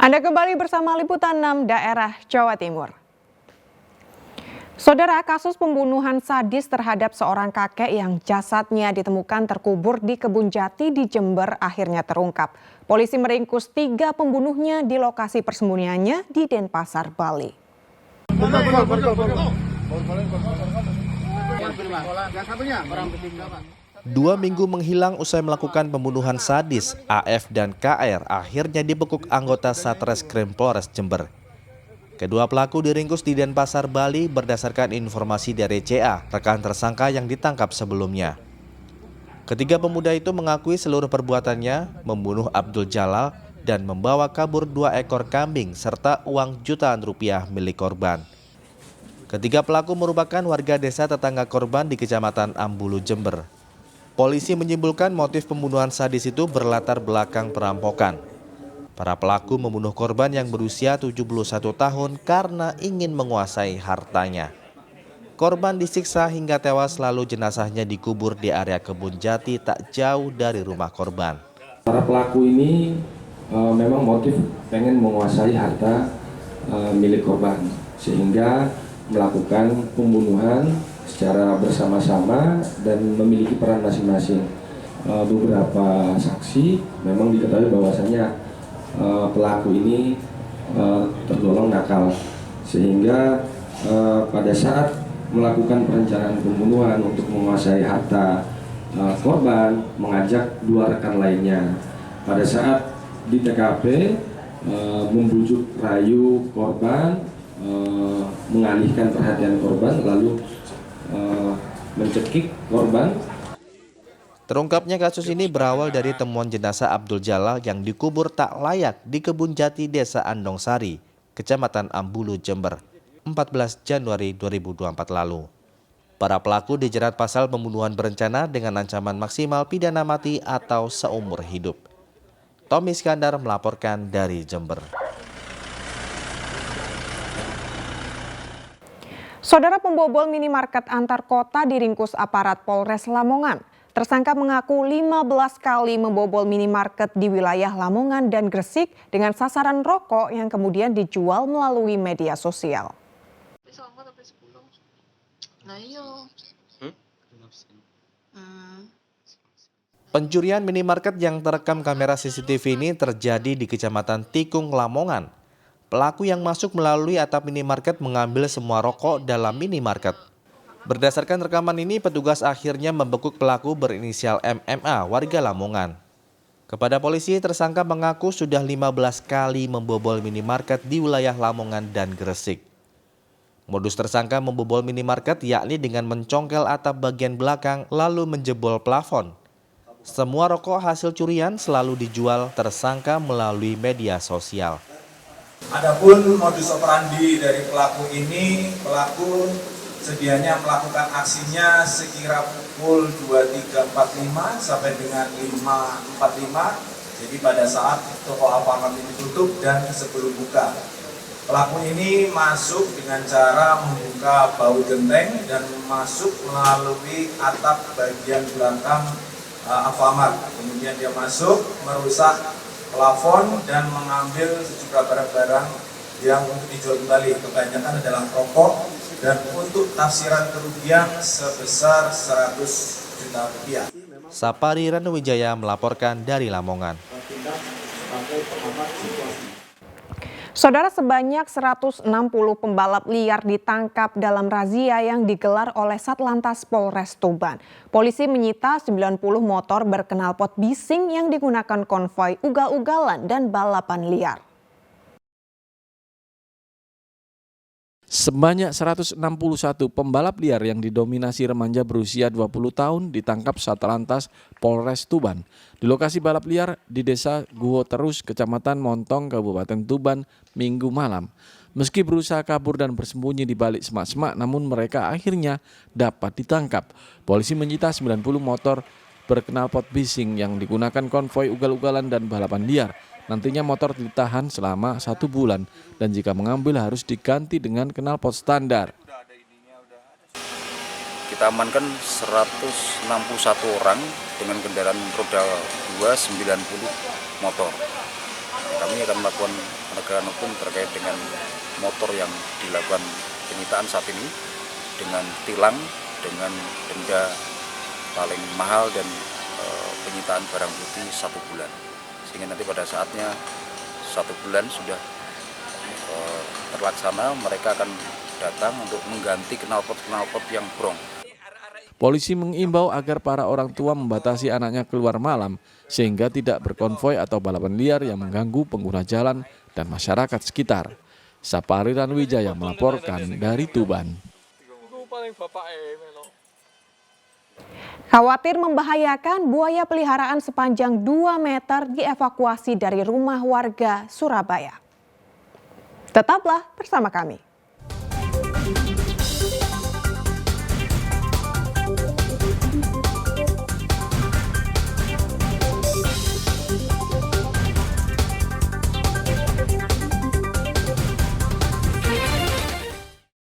Anda kembali bersama Liputan 6 Daerah Jawa Timur. Saudara, kasus pembunuhan sadis terhadap seorang kakek yang jasadnya ditemukan terkubur di kebun jati di Jember akhirnya terungkap. Polisi meringkus 3 pembunuhnya di lokasi persembunyiannya di Denpasar, Bali. Dua minggu menghilang usai melakukan pembunuhan sadis, AF dan KR akhirnya dibekuk anggota Satreskrim Polres Jember. Kedua pelaku diringkus di Denpasar, Bali berdasarkan informasi dari CA, rekan tersangka yang ditangkap sebelumnya. Ketiga pemuda itu mengakui seluruh perbuatannya, membunuh Abdul Jalal dan membawa kabur 2 ekor kambing serta uang jutaan rupiah milik korban. Ketiga pelaku merupakan warga desa tetangga korban di Kecamatan Ambulu, Jember. Polisi menyimpulkan motif pembunuhan sadis itu berlatar belakang perampokan. Para pelaku membunuh korban yang berusia 71 tahun karena ingin menguasai hartanya. Korban disiksa hingga tewas lalu jenazahnya dikubur di area kebun jati tak jauh dari rumah korban. Para pelaku ini memang motif pengen menguasai harta milik korban sehingga melakukan pembunuhan secara bersama-sama dan memiliki peran masing-masing. Beberapa saksi memang diketahui bahwasannya pelaku ini tergolong nakal sehingga pada saat melakukan perencanaan pembunuhan untuk menguasai harta korban mengajak 2 rekan lainnya. Pada saat di TKP membujuk rayu korban, mengalihkan perhatian korban lalu mencekik korban. Terungkapnya kasus ini berawal dari temuan jenazah Abdul Jalal yang dikubur tak layak di kebun jati Desa Andongsari, Kecamatan Ambulu, Jember, 14 Januari 2024 lalu. Para pelaku dijerat pasal pembunuhan berencana dengan ancaman maksimal pidana mati atau seumur hidup. Tommy Iskandar melaporkan dari Jember. Saudara, pembobol minimarket antar kota diringkus aparat Polres Lamongan. Tersangka mengaku 15 kali membobol minimarket di wilayah Lamongan dan Gresik dengan sasaran rokok yang kemudian dijual melalui media sosial. Pencurian minimarket yang terekam kamera CCTV ini terjadi di Kecamatan Tikung, Lamongan. Pelaku yang masuk melalui atap minimarket mengambil semua rokok dalam minimarket. Berdasarkan rekaman ini, petugas akhirnya membekuk pelaku berinisial MMA, warga Lamongan. Kepada polisi, tersangka mengaku sudah 15 kali membobol minimarket di wilayah Lamongan dan Gresik. Modus tersangka membobol minimarket yakni dengan mencongkel atap bagian belakang lalu menjebol plafon. Semua rokok hasil curian selalu dijual tersangka melalui media sosial. Adapun modus operandi dari pelaku ini, pelaku sedianya melakukan aksinya sekira pukul 23.45 sampai dengan 5.45. Jadi pada saat toko Alfamart ini tutup dan sebelum buka. Pelaku ini masuk dengan cara membuka baut genteng dan masuk melalui atap bagian belakang Alfamart. Kemudian dia masuk merusak plafon dan mengambil sejumlah barang-barang yang untuk dijual kembali. Kebanyakan adalah rokok dan untuk tafsiran kerugian sebesar 100 juta rupiah. Sapari Ranuwijaya melaporkan dari Lamongan. Saudara, sebanyak 160 pembalap liar ditangkap dalam razia yang digelar oleh Satlantas Polres Tuban. Polisi menyita 90 motor berknalpot bising yang digunakan konvoi ugal-ugalan dan balapan liar. Sebanyak 161 pembalap liar yang didominasi remaja berusia 20 tahun ditangkap Satlantas Polres Tuban di lokasi balap liar di Desa Guo Terus, Kecamatan Montong, Kabupaten Tuban, Minggu malam. Meski berusaha kabur dan bersembunyi di balik semak-semak, namun mereka akhirnya dapat ditangkap. Polisi menyita 90 motor berknalpot bising yang digunakan konvoi ugal-ugalan dan balapan liar. Nantinya motor ditahan selama 1 bulan dan jika mengambil harus diganti dengan knalpot standar. Kita amankan 161 orang dengan kendaraan roda 2, 90 motor. Kami akan melakukan penegakan hukum terkait dengan motor yang dilakukan penyitaan saat ini dengan tilang, dengan denda paling mahal dan penyitaan barang bukti 1 bulan. Sehingga nanti pada saatnya 1 bulan sudah terlaksana, mereka akan datang untuk mengganti knalpot yang brong. Polisi mengimbau agar para orang tua membatasi anaknya keluar malam sehingga tidak berkonvoi atau balapan liar yang mengganggu pengguna jalan dan masyarakat sekitar. Sapari Ranwijaya melaporkan dari Tuban. Khawatir membahayakan, buaya peliharaan sepanjang 2 meter dievakuasi dari rumah warga Surabaya. Tetaplah bersama kami.